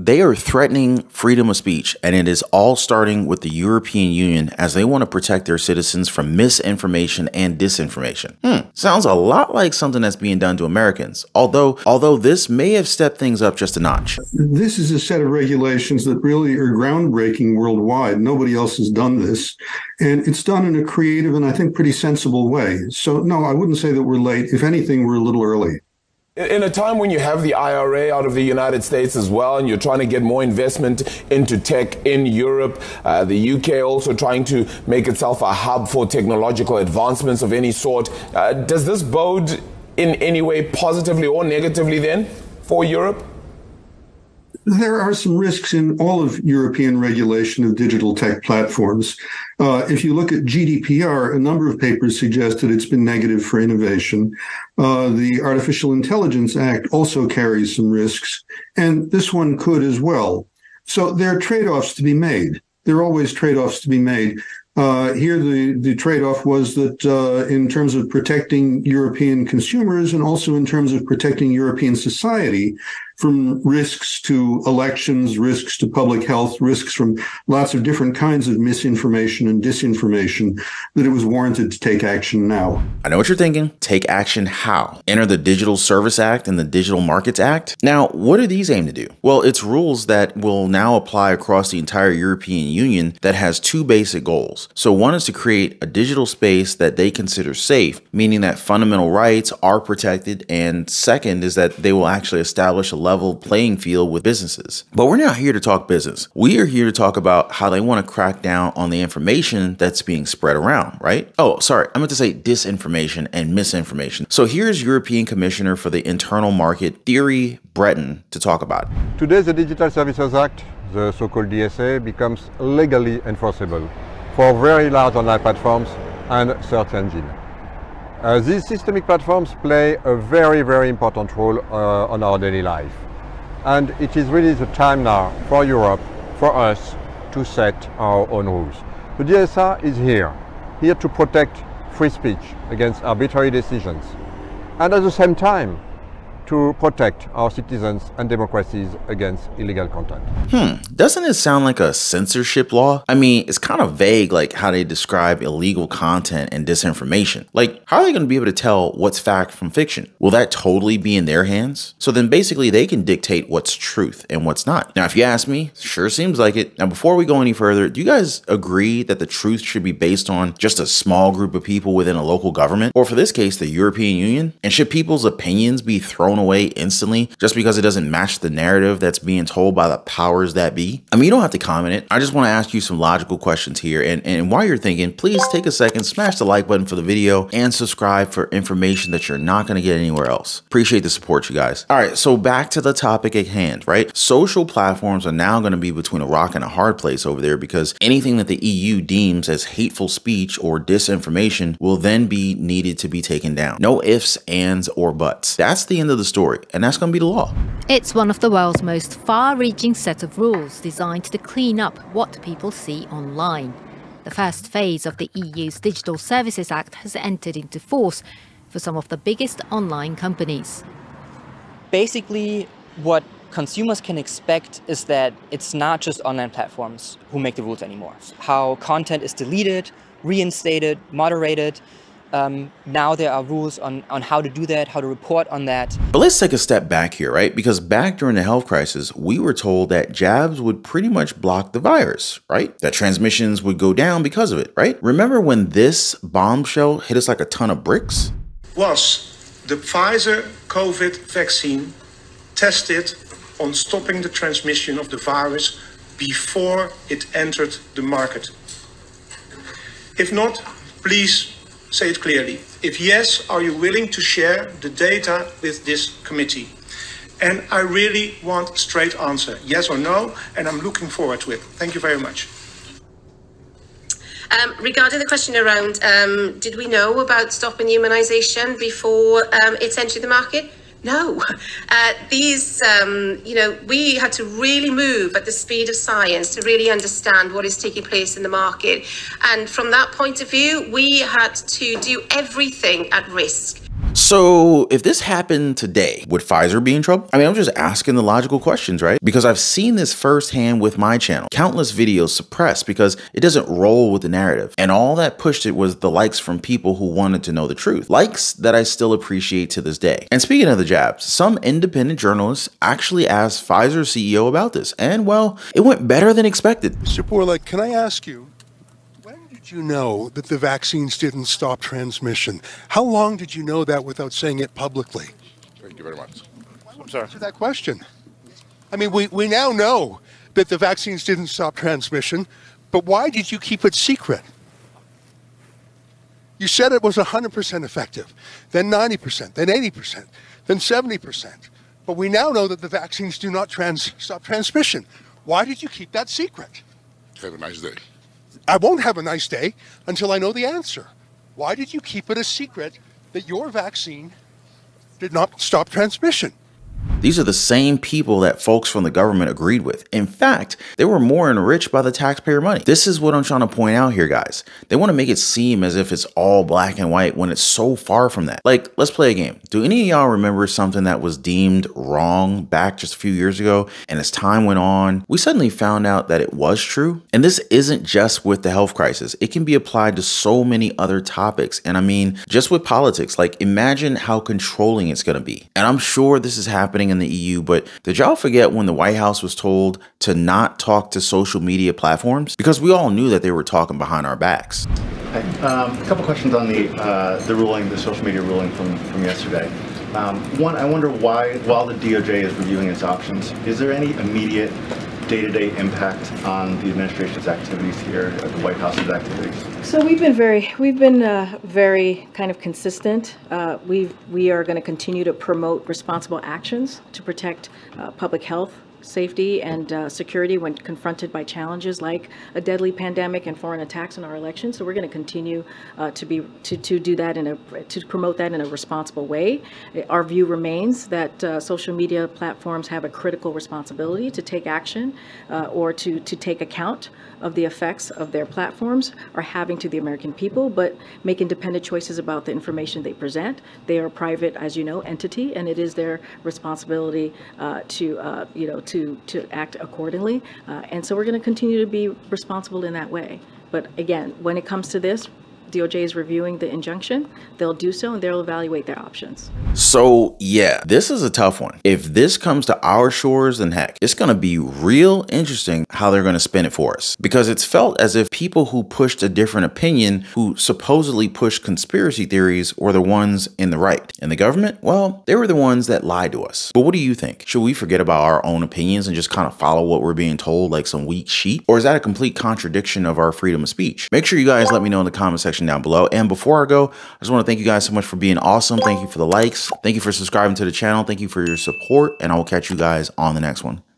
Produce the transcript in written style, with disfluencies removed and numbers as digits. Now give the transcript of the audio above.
They are threatening freedom of speech, and it is all starting with the European Union as they want to protect their citizens from misinformation and disinformation. Sounds a lot like something that's being done to Americans, although this may have stepped things up just a notch. This is a set of regulations that really are groundbreaking worldwide. Nobody else has done this, and it's done in a creative and I think pretty sensible way. So no, I wouldn't say that we're late. If anything, we're a little early. In a time when you have the IRA out of the United States as well, and you're trying to get more investment into tech in Europe, the UK also trying to make itself a hub for technological advancements of any sort, does this bode in any way positively or negatively then for Europe? There are some risks in all of European regulation of digital tech platforms. If you look at GDPR, a number of papers suggest that it's been negative for innovation. The Artificial Intelligence Act also carries some risks, and this one could as well. So there are trade-offs to be made. There are always trade-offs to be made. Here, the trade-off was that in terms of protecting European consumers and also in terms of protecting European society from risks to elections, risks to public health, risks from lots of different kinds of misinformation and disinformation, that it was warranted to take action now. I know what you're thinking. Take action how? Enter the Digital Service Act and the Digital Markets Act. Now, what do these aim to do? Well, it's rules that will now apply across the entire European Union that has two basic goals. So one is to create a digital space that they consider safe, meaning that fundamental rights are protected, and second is that they will actually establish a level playing field with businesses. But we're not here to talk business. We are here to talk about how they want to crack down on the information that's being spread around, right? Oh, sorry, I meant to say disinformation and misinformation. So here's European Commissioner for the Internal Market, Thierry Breton, to talk about it. Today, the Digital Services Act, the so-called DSA, becomes legally enforceable for very large online platforms and search engines. These systemic platforms play a very, very important role on our daily life. And it is really the time now for Europe, for us, to set our own rules. The DSA is here to protect free speech against arbitrary decisions, and at the same time, to protect our citizens and democracies against illegal content. Doesn't it sound like a censorship law? I mean, it's kind of vague, like how they describe illegal content and disinformation. Like, how are they going to be able to tell what's fact from fiction? Will that totally be in their hands? So then basically they can dictate what's truth and what's not. Now, if you ask me, sure seems like it. Now, before we go any further, do you guys agree that the truth should be based on just a small group of people within a local government? Or for this case, the European Union? And should people's opinions be thrown away instantly just because it doesn't match the narrative that's being told by the powers that be? I mean, you don't have to comment it. I just want to ask you some logical questions here. And while you're thinking, please take a second, smash the like button for the video and subscribe for information that you're not going to get anywhere else. Appreciate the support, you guys. All right, so back to the topic at hand, right? Social platforms are now going to be between a rock and a hard place over there because anything that the EU deems as hateful speech or disinformation will then be needed to be taken down. No ifs, ands, or buts. That's the end of the story. And that's going to be the law. It's one of the world's most far-reaching set of rules designed to clean up what people see online. The first phase of the EU's Digital Services Act has entered into force for some of the biggest online companies. Basically, what consumers can expect is that it's not just online platforms who make the rules anymore. How content is deleted, reinstated, moderated. Now there are rules on how to do that, how to report on that. But let's take a step back here, right? Because back during the health crisis, we were told that jabs would pretty much block the virus, right? That transmissions would go down because of it, right? Remember when this bombshell hit us like a ton of bricks? Was the Pfizer COVID vaccine tested on stopping the transmission of the virus before it entered the market? If not, please say it clearly. If yes, are you willing to share the data with this committee? And I really want a straight answer, yes or no, and I'm looking forward to it. Thank you very much. Regarding the question around, did we know about stopping immunization before it's entered the market? No. We had to really move at the speed of science to really understand what is taking place in the market. And from that point of view, we had to do everything at risk. So if this happened today, would Pfizer be in trouble? I mean, I'm just asking the logical questions, right? Because I've seen this firsthand with my channel. Countless videos suppressed because it doesn't roll with the narrative. And all that pushed it was the likes from people who wanted to know the truth. Likes that I still appreciate to this day. And speaking of the jabs, some independent journalists actually asked Pfizer's CEO about this. And well, it went better than expected. Mr. Borlak, can I ask you, did you know that the vaccines didn't stop transmission? How long did you know that without saying it publicly? Thank you very much. I'm sorry. Answer that question. I mean, we now know that the vaccines didn't stop transmission, but why did you keep it secret? You said it was 100% effective, then 90%, then 80%, then 70%. But we now know that the vaccines do not stop transmission. Why did you keep that secret? Have a nice day. I won't have a nice day until I know the answer. Why did you keep it a secret that your vaccine did not stop transmission? These are the same people that folks from the government agreed with. In fact, they were more enriched by the taxpayer money. This is what I'm trying to point out here, guys. They want to make it seem as if it's all black and white when it's so far from that. Like, let's play a game. Do any of y'all remember something that was deemed wrong back just a few years ago? And as time went on, we suddenly found out that it was true. And this isn't just with the health crisis. It can be applied to so many other topics. And I mean, just with politics, like imagine how controlling it's going to be. And I'm sure this is happening in the EU, but did y'all forget when the White House was told to not talk to social media platforms? Because we all knew that they were talking behind our backs. A couple questions on the ruling, the social media ruling from yesterday. One, I wonder why, while the DOJ is reviewing its options, is there any immediate day-to-day impact on the administration's activities here, the White House's activities? So we've been very kind of consistent. We are going to continue to promote responsible actions to protect public health, safety, and security when confronted by challenges like a deadly pandemic and foreign attacks on our elections. So we're going to continue to do that to promote that in a responsible way. Our view remains that social media platforms have a critical responsibility to take action or to take account of the effects of their platforms are having to the American people, but make independent choices about the information they present. They are a private, as you know, entity, and it is their responsibility to act accordingly. And so we're going to continue to be responsible in that way. But again, when it comes to this, DOJ is reviewing the injunction. They'll do so and they'll evaluate their options. So yeah, this is a tough one. If this comes to our shores, then heck, it's going to be real interesting how they're going to spin it for us. Because it's felt as if people who pushed a different opinion, who supposedly pushed conspiracy theories, were the ones in the right. And the government, well, they were the ones that lied to us. But what do you think? Should we forget about our own opinions and just kind of follow what we're being told like some weak sheep? Or is that a complete contradiction of our freedom of speech? Make sure you guys let me know in the comment section down below. And before I go, I just want to thank you guys so much for being awesome. Thank you for the likes. Thank you for subscribing to the channel. Thank you for your support. And I will catch you guys on the next one.